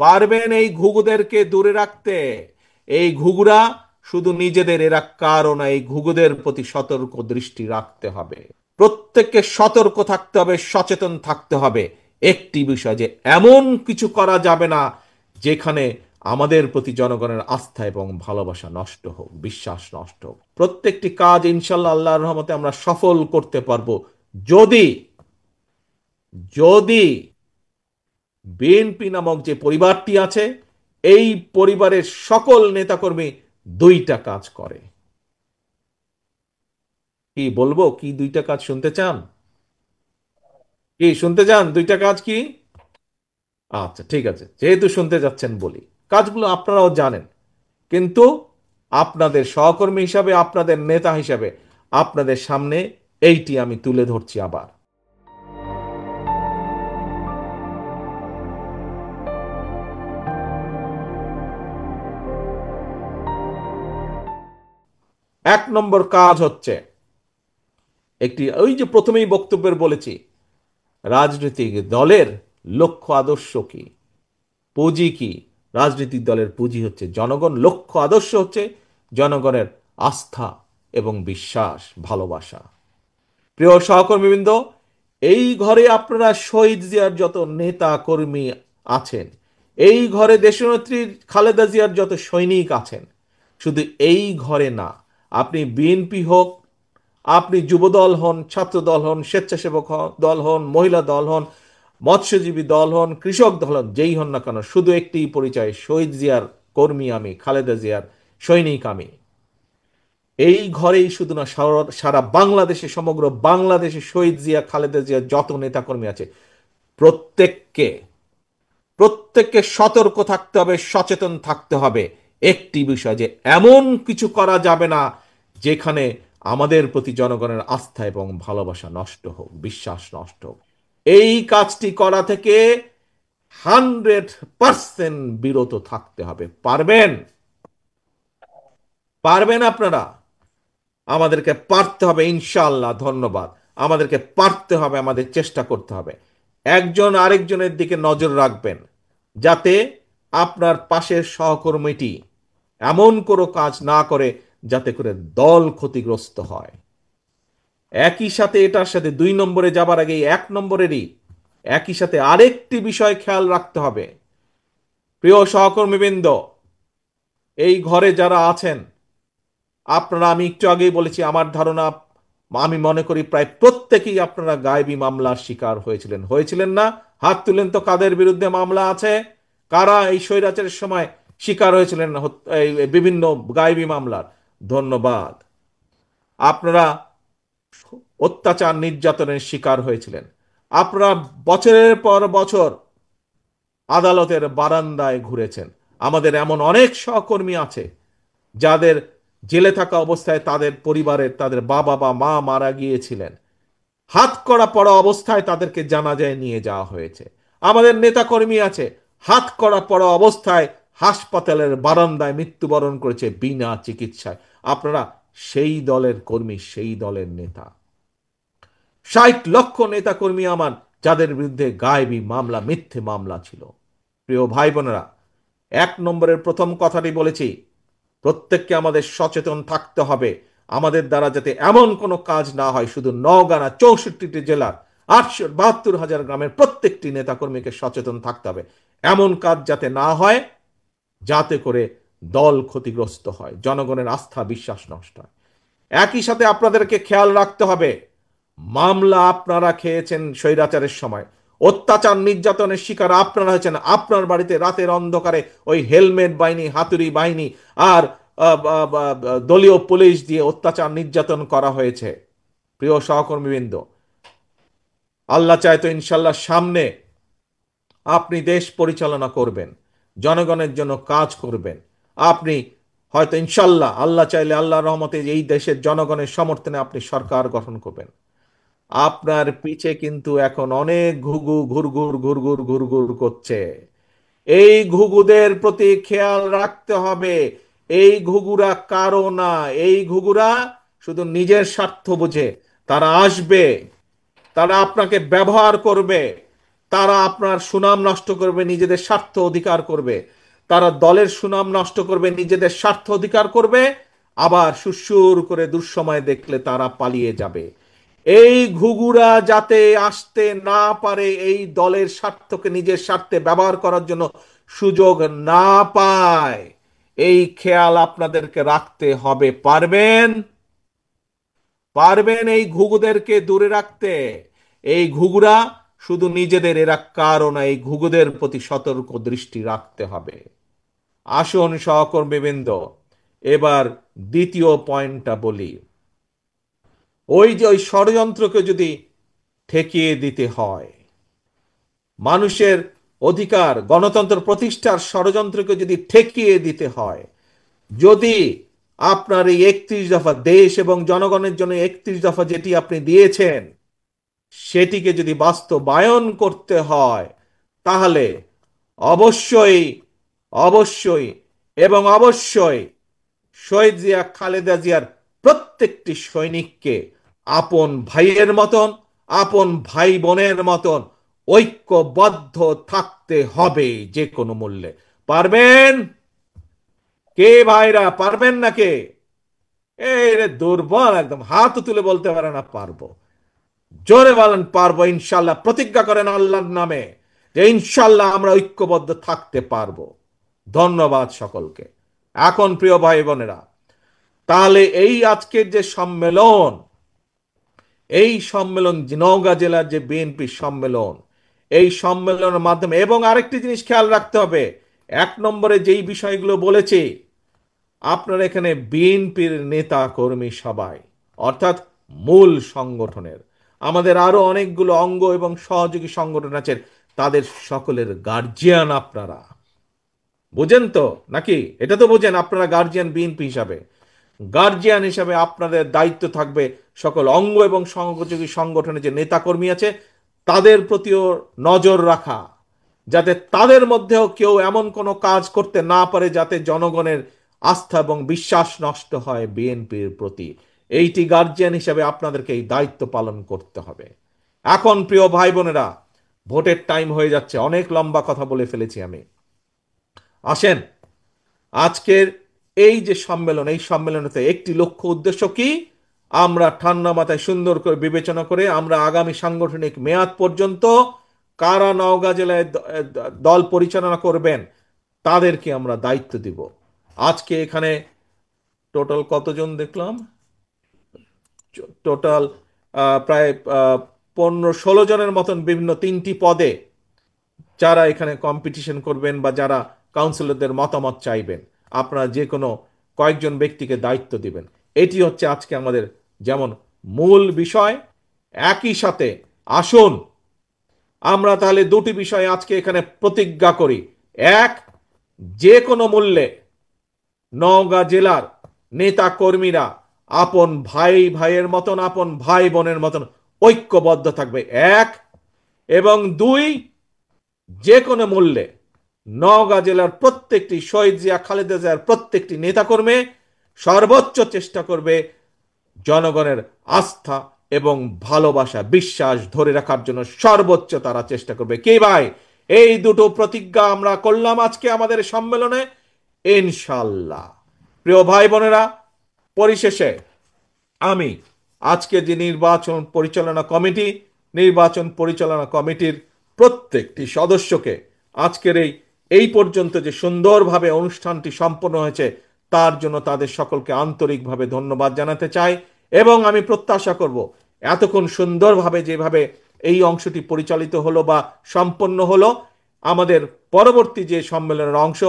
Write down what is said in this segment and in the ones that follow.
পারবেন এই ঘুঘুদেরকে দূরে রাখতে? এই ঘুঘুরা শুধু নিজেদের, এরা কারো না। এই ঘুঘুদের প্রতি সতর্ক দৃষ্টি রাখতে হবে। প্রত্যেককে সতর্ক থাকতে হবে, সচেতন থাকতে হবে একটি বিষয়, যে এমন কিছু করা যাবে না যেখানে আমাদের প্রতি জনগণের আস্থা এবং ভালোবাসা নষ্ট হোক, বিশ্বাস নষ্ট হোক। প্রত্যেকটি কাজ ইনশাল্লাহ আল্লাহর রহমতে আমরা সফল করতে পারবো যদি যদি বিএনপি নামক যে পরিবারটি আছে, এই পরিবারের সকল নেতাকর্মী দুইটা কাজ করে। কি বলবো, কি দুইটা কাজ শুনতে চান? কি শুনতে চান, দুইটা কাজ কি? আচ্ছা ঠিক আছে, যেহেতু শুনতে যাচ্ছেন বলি। কাজগুলো আপনারাও জানেন, কিন্তু আপনাদের সহকর্মী হিসাবে, আপনাদের নেতা হিসাবে আপনাদের সামনে এইটি আমি তুলে ধরছি আবার। এক নম্বর কাজ হচ্ছে, একটি ওই যে প্রথমেই বক্তব্যের বলেছি, রাজনৈতিক দলের লক্ষ্য আদর্শ কি, পুঁজি কি? রাজনৈতিক দলের পুঁজি হচ্ছে জনগণ, লক্ষ্য আদর্শ হচ্ছে জনগণের আস্থা এবং বিশ্বাস, ভালোবাসা। প্রিয় সহকর্মীবৃন্দ, এই ঘরে আপনারা শহীদ জিয়ার যত নেতা কর্মী আছেন, এই ঘরে দেশনেত্রী খালেদা জিয়ার যত সৈনিক আছেন, শুধু এই ঘরে না, আপনি বিএনপি হোক, আপনি যুবদল হন, ছাত্রদল হন, স্বেচ্ছাসেবক দল হন, মহিলা দল হন, মৎস্যজীবী দল হন, কৃষক দল হন, যেই হন না কেন, শুধু একটি পরিচয়, শহীদ জিয়ার কর্মী আমি, খালেদা জিয়ার সৈনিক আমি। এই ঘরেই শুধু না, সারা সারা বাংলাদেশে, সমগ্র বাংলাদেশে শহীদ জিয়া খালেদা জিয়া যত নেতাকর্মী আছে, প্রত্যেককে প্রত্যেককে সতর্ক থাকতে হবে, সচেতন থাকতে হবে একটি বিষয়, যে এমন কিছু করা যাবে না যেখানে আমাদের প্রতি জনগণের আস্থা এবং ভালোবাসা নষ্ট হোক, বিশ্বাস নষ্ট হোক। এই কাজটি করা থেকে 100% বিরত থাকতে হবে। পারবেন? পারবেন আপনারা? আমাদেরকে পারতে হবে ইনশাআল্লাহ। ধন্যবাদ। আমাদেরকে পারতে হবে, আমাদের চেষ্টা করতে হবে। একজন আরেকজনের দিকে নজর রাখবেন, যাতে আপনার পাশের সহকর্মীটি এমন কোনো কাজ না করে যাতে করে দল ক্ষতিগ্রস্ত হয়। একই সাথে, এটার সাথে 2 নম্বরে যাবার আগে এক নম্বরেরই একই সাথে আরেকটি বিষয় খেয়াল রাখতে হবে। প্রিয় সহকর্মীবৃন্দ, এই ঘরে যারা আছেন, আপনারা, আমি একটু আগেই বলেছি, আমার ধারণা, আমি মনে করি প্রায় প্রত্যেকেই আপনারা গায়েবী মামলার শিকার হয়েছিলেন। হয়েছিলেন না? হাত তুলেন তো, কাদের বিরুদ্ধে মামলা আছে, কারা এই স্বৈরাচারের সময় শিকার হয়েছিলেন এই বিভিন্ন গায়েবী মামলার। ধন্যবাদ। আপনারা অত্যাচার নির্যাতনের শিকার হয়েছিলেন। আপনারা বছরের পর বছর আদালতের বারান্দায় ঘুরেছেন। আমাদের এমন অনেক সহকর্মী আছে যাদের জেলে থাকা অবস্থায় তাদের পরিবারের, তাদের বাবা বা মা মারা গিয়েছিলেন। হাত করা পড়া অবস্থায় তাদেরকে জানাজায় নিয়ে যাওয়া হয়েছে। আমাদের নেতাকর্মী আছে, হাত করা পড়া অবস্থায় হাসপাতালের বারান্দায় মৃত্যুবরণ করেছে বিনা চিকিৎসায়। আপনারা সেই দলের কর্মী, সেই দলের নেতা। 60 লক্ষ নেতাকর্মী আমার, যাদের বিরুদ্ধে গায়েবী মামলা, মিথ্যে মামলা ছিল। প্রিয় ভাই বোনেরা, 1 নম্বরের প্রথম কথাটি বলেছি, প্রত্যেককে আমাদের সচেতন থাকতে হবে। আমাদের দ্বারা যাতে এমন কোনো কাজ না হয়, শুধু নওগাঁ না, 64টি জেলার 872,000 গ্রামের প্রত্যেকটি নেতাকর্মীকে সচেতন থাকতে হবে। এমন কাজ যাতে না হয় যাতে করে দল ক্ষতিগ্রস্ত হয়, জনগণের আস্থা বিশ্বাস নষ্ট হয়। একই সাথে আপনাদেরকে খেয়াল রাখতে হবে, মামলা আপনারা খেয়েছেন স্বৈরাচারের সময়, অত্যাচার নির্যাতনের শিকার আপনারা হয়েছেন। আপনার বাড়িতে রাতের অন্ধকারে ওই হেলমেট বাহিনী, হাতুড়ি বাহিনী আর দলীয় পুলিশ দিয়ে অত্যাচার নির্যাতন করা হয়েছে। প্রিয় সহকর্মীবৃন্দ, আল্লাহ চায় তো ইনশাল্লাহ সামনে আপনি দেশ পরিচালনা করবেন, জনগণের জন্য কাজ করবেন। আপনি হয়তো ইনশাল্লাহ, আল্লাহ চাইলে, আল্লাহ রহমতে, এই দেশের জনগণের সমর্থনে আপনি সরকার গঠন করবেন। আপনার পিছে কিন্তু এখন অনেক ঘুঘু ঘুরঘুর ঘুরঘুর ঘুরঘুর করছে। এই ঘুঘুদের প্রতি খেয়াল রাখতে হবে। এই ঘুঘুরা কারো না, এই ঘুঘুরা শুধু নিজের স্বার্থ বুঝে। তারা আসবে, তারা আপনাকে ব্যবহার করবে, তারা আপনার সুনাম নষ্ট করবে, নিজেদের স্বার্থ অধিকার করবে। তারা দলের সুনাম নষ্ট করবে, নিজেদের স্বার্থ অধিকার করবে, আবার সুসুর করে দুঃসময় দেখলে তারা পালিয়ে যাবে। এই ঘুঘুরা যাতে আসতে না পারে, এই দলের স্বার্থকে নিজের স্বার্থে ব্যবহার করার জন্য সুযোগ না পায়, এই খেয়াল আপনাদেরকে রাখতে হবে। পারবেন? পারবেন এই ঘুঘুদেরকে দূরে রাখতে? এই ঘুঘুরা শুধু নিজেদের, এরা কারো না, এই ঘুঘুদের প্রতি সতর্ক দৃষ্টি রাখতে হবে। আসুন সহকর্মীবৃন্দ, এবার দ্বিতীয় পয়েন্টটা বলি। ওই যে ওই ষড়যন্ত্রকে যদি ঠেকিয়ে দিতে হয়, মানুষের অধিকার গণতন্ত্র প্রতিষ্ঠার ষড়যন্ত্রকে যদি ঠেকিয়ে দিতে হয়, যদি আপনার এই 31 দফা দেশ এবং জনগণের জন্য 31 দফা যেটি আপনি দিয়েছেন, সেটিকে যদি বাস্তবায়ন করতে হয়, তাহলে অবশ্যই, অবশ্যই এবং অবশ্যই শহীদ জিয়া, খালেদা জিয়ার প্রত্যেকটি সৈনিককে আপন ভাইয়ের মতন, আপন ভাই বোনের মতন ঐক্যবদ্ধ থাকতে হবে যে কোনো মূল্যে। পারবেন? কে ভাইরা, পারবেন না কে? এই রে দুর্বল, একদম হাত তুলে বলতে পারে না পারবো। জোরে বলেন পারবো ইনশাল্লাহ। প্রতিজ্ঞা করেন আল্লাহর নামে যে ইনশাল্লাহ আমরা ঐক্যবদ্ধ থাকতে পারবো। ধন্যবাদ সকলকে। এখন প্রিয় ভাই বোনেরা, তাহলে এই আজকের যে সম্মেলন, এই সম্মেলন নওগাঁ জেলার যে বিএনপি সম্মেলন, এই সম্মেলনের মাধ্যমে, এবং আরেকটি জিনিস খেয়াল রাখতে হবে, 1 নম্বরে যেই বিষয়গুলো বলেছি, আপনার এখানে বিএনপির নেতা কর্মী সবাই, অর্থাৎ মূল সংগঠনের, আমাদের আরো অনেকগুলো অঙ্গ এবং সহযোগী সংগঠন আছে, তাদের সকলের গার্জিয়ান আপনারা। বুঝেন তো নাকি? এটা তো বোঝেন আপনারা গার্জিয়ান বিএনপি হিসাবে। গার্জিয়ান হিসাবে আপনাদের দায়িত্ব থাকবে সকল অঙ্গ এবং সহযোগী সংগঠনের যে নেতাকর্মী আছে তাদের প্রতিও নজর রাখা, যাতে তাদের মধ্যেও কেউ এমন কোনো কাজ করতে না পারে যাতে জনগণের আস্থা এবং বিশ্বাস নষ্ট হয় বিএনপির প্রতি। এইটি গার্জিয়ান হিসাবে আপনাদেরকে এই দায়িত্ব পালন করতে হবে। এখন প্রিয় ভাই বোনেরা, ভোটের টাইম হয়ে যাচ্ছে, অনেক লম্বা কথা বলে ফেলেছি আমি। আসেন, আজকের এই যে সম্মেলন, এই সম্মেলনেতে একটি লক্ষ্য উদ্দেশ্য কি, আমরা ঠান্ডা মাথায় সুন্দর করে বিবেচনা করে আমরা আগামী সাংগঠনিক মেয়াদ পর্যন্ত কারা নওগাঁ জেলায় দল পরিচালনা করবেন তাদেরকে আমরা দায়িত্ব দিব। আজকে এখানে টোটাল কতজন দেখলাম? টোটাল প্রায় 15-16 জনের মতন বিভিন্ন 3টি পদে যারা এখানে কম্পিটিশন করবেন বা যারা কাউন্সিলরদের মতামত চাইবেন, আপনারা যে কোনো কয়েকজন ব্যক্তিকে দায়িত্ব দিবেন। এটি হচ্ছে আজকে আমাদের যেমন মূল বিষয়। একই সাথে আসুন আমরা তাহলে দুটি বিষয় আজকে এখানে প্রতিজ্ঞা করি। এক, যে কোনো মূল্যে নওগাঁ জেলার নেতা কর্মীরা আপন ভাই ভাইয়ের মতন, আপন ভাই বোনের মতন ঐক্যবদ্ধ থাকবে। এক। এবং দুই, যে কোনো মূল্যে নওগাঁ জেলার প্রত্যেকটি শহীদ জিয়া, খালেদা জিয়ার প্রত্যেকটি নেতাকর্মী সর্বোচ্চ চেষ্টা করবে জনগণের আস্থা এবং ভালোবাসা, বিশ্বাস ধরে রাখার জন্য সর্বোচ্চ তারা চেষ্টা করবে। কি ভাই, এই দুটো প্রতিজ্ঞা আমরা করলাম আজকে আমাদের সম্মেলনে ইনশাল্লাহ। প্রিয় ভাই বোনেরা, পরিশেষে আমি আজকে যে নির্বাচন পরিচালনা কমিটির প্রত্যেকটি সদস্যকে আজকের এই পর্যন্ত যে সুন্দরভাবে অনুষ্ঠানটি সম্পন্ন হয়েছে তার জন্য তাদের সকলকে আন্তরিকভাবে ধন্যবাদ জানাতে চাই। এবং আমি প্রত্যাশা করব এতক্ষণ সুন্দরভাবে যেভাবে এই অংশটি পরিচালিত হলো বা সম্পন্ন হলো, আমাদের পরবর্তী যে সম্মেলনের অংশ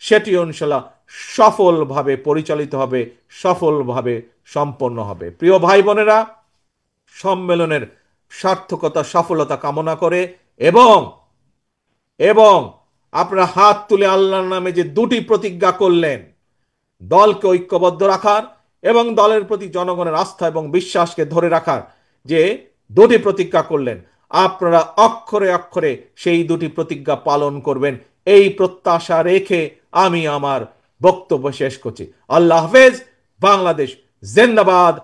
সেটি ইনশাল্লাহ সফলভাবে পরিচালিত হবে, সফলভাবে সম্পন্ন হবে। প্রিয় ভাই বোনেরা, সম্মেলনের সার্থকতা সফলতা কামনা করে এবং এবং আপনারা হাত তুলে আল্লাহর নামে যে দুটি প্রতিজ্ঞা করলেন, দলকে ঐক্যবদ্ধ রাখার এবং দলের প্রতি জনগণের আস্থা এবং বিশ্বাসকে ধরে রাখার যে দুটি প্রতিজ্ঞা করলেন, আপনারা অক্ষরে অক্ষরে সেই দুটি প্রতিজ্ঞা পালন করবেন, এই প্রত্যাশা রেখে আমি আমার বক্তব্য শেষ করছি। আল্লাহ হাফেজ। বাংলাদেশ জিন্দাবাদ।